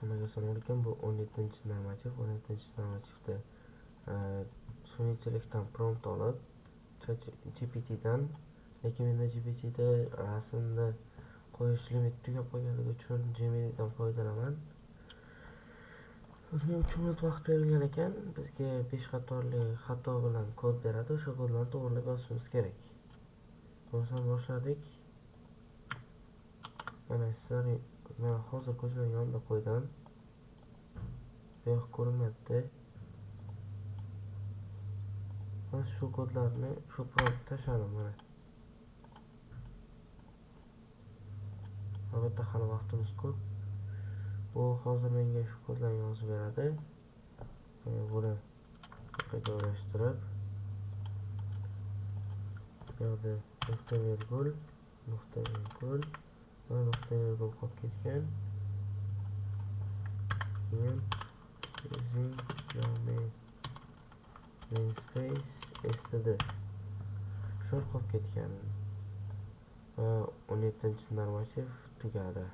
Nimaga so'rar ekan, bu 17-normativ. 17-normativda sun'iychilikdan prompt olib, GPTdan, lekin menda GPTda rasmni qo'yish limiti tugab qolganligi uchun Geminidan foydalanaman. Bunga 3 minut vaqt berilgan ekan. Bizga 5 qatorli xato bilan kod beradi. O'sha kodlarni to'g'rilab yozishimiz kerak. Bo'lsa boshladik. Mana sizlar, men hozir ko'zlar yonida qo'ydim. Bu yoq ko'rinmayapti. Mana shu kodlarni shu promptga tashladim mana. Albatta hali vaqtimiz ko'p. Bu hozir menga shu kodlarni yozib beradi. Buni joylashtirib, bu yerda nuqta virgul va nuqta virgul qolib ketgan. Keyin using namespace std shu qolib ketgan va 17-normativ tugadi.